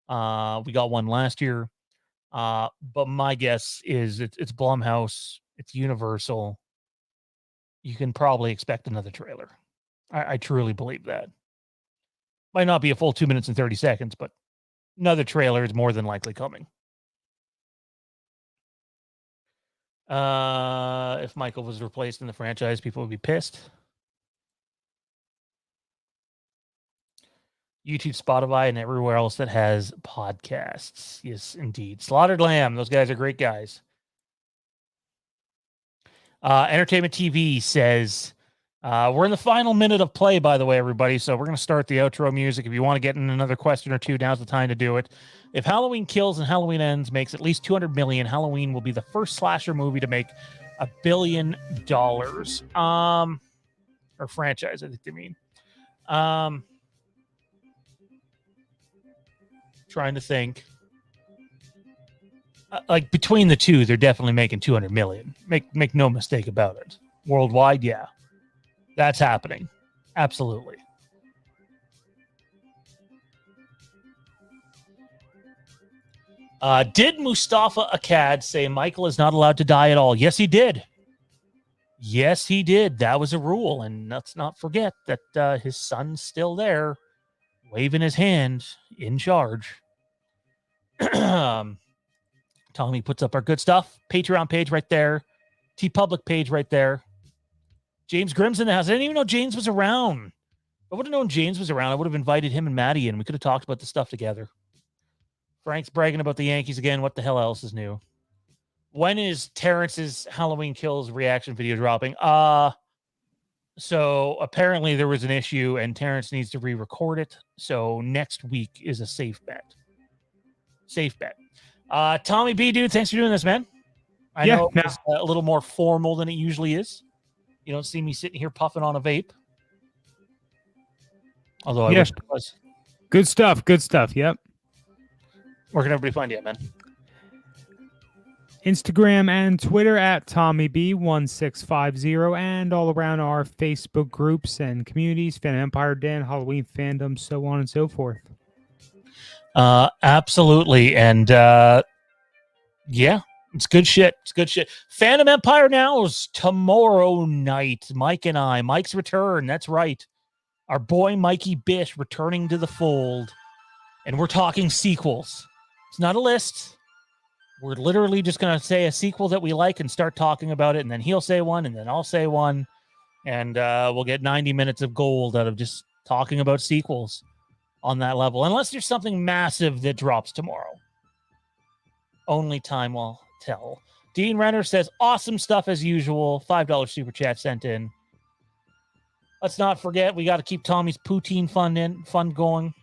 We got one last year. But my guess is it's Blumhouse, it's Universal. You can probably expect another trailer. I truly believe that. Might not be a full 2 minutes and 30 seconds, but another trailer is more than likely coming. If Michael was replaced in the franchise, people would be pissed. YouTube, Spotify, and everywhere else that has podcasts. Yes, indeed. Slaughtered Lamb. Those guys are great guys. Entertainment TV says, we're in the final minute of play, by the way, everybody. So we're going to start the outro music. If you want to get in another question or two, now's the time to do it. If Halloween Kills and Halloween Ends makes at least $200 million, Halloween will be the first slasher movie to make $1 billion. Or franchise, I think they mean. Trying to think. Like between the two, they're definitely making $200 million. Make no mistake about it. Worldwide, yeah. That's happening. Absolutely. Did Mustafa Akkad say Michael is not allowed to die at all? Yes, he did. Yes, he did. That was a rule. And let's not forget that his son's still there, waving his hand, in charge. Tommy puts up our good stuff. Patreon page right there. TeePublic page right there. James Grimm's in the house. I didn't even know James was around. If I would have known James was around, I would have invited him and Maddie in. We could have talked about the stuff together. Frank's bragging about the Yankees again. What the hell else is new? When is Terrence's Halloween Kills reaction video dropping? So apparently there was an issue and Terrence needs to re-record it. So next week is a safe bet. Safe bet. Tommy B, dude, thanks for doing this, man. I know it's a little more formal than it usually is. You don't see me sitting here puffing on a vape. Although I wish it was. Good stuff. Yep. Where can everybody find you at, man? Instagram and Twitter at TommyB1650, and all around our Facebook groups and communities, Fan Empire Den, Halloween Fandom, so on and so forth. Absolutely. And yeah, it's good shit. It's good shit. Fandom Empire now is tomorrow night. Mike's return. That's right. Our boy Mikey Bish returning to the fold. And we're talking sequels. It's not a list. We're literally just going to say a sequel that we like and start talking about it. And then he'll say one, and then I'll say one. And we'll get 90 minutes of gold out of just talking about sequels on that level. Unless there's something massive that drops tomorrow. Only time will tell. Dean Renner says, awesome stuff as usual. $5 super chat sent in. Let's not forget, we got to keep Tommy's poutine fun going.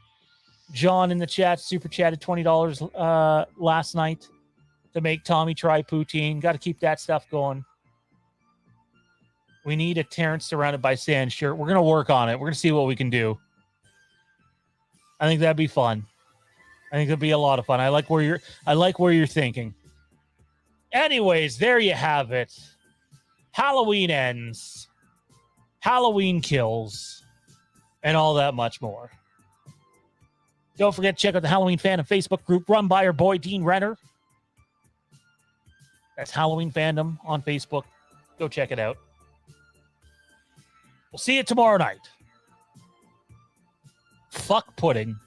John in the chat super chatted $20 last night to make Tommy try poutine. Got to keep that stuff going. We need a Terrence surrounded by sand shirt. We're going to work on it. We're going to see what we can do. I think that'd be fun. I think it'd be a lot of fun. I like where you're thinking. Anyways, there you have it. Halloween ends. Halloween kills. And all that much more. Don't forget to check out the Halloween Fandom Facebook group run by our boy Dean Renner. That's Halloween Fandom on Facebook. Go check it out. We'll see you tomorrow night. Fuck pudding.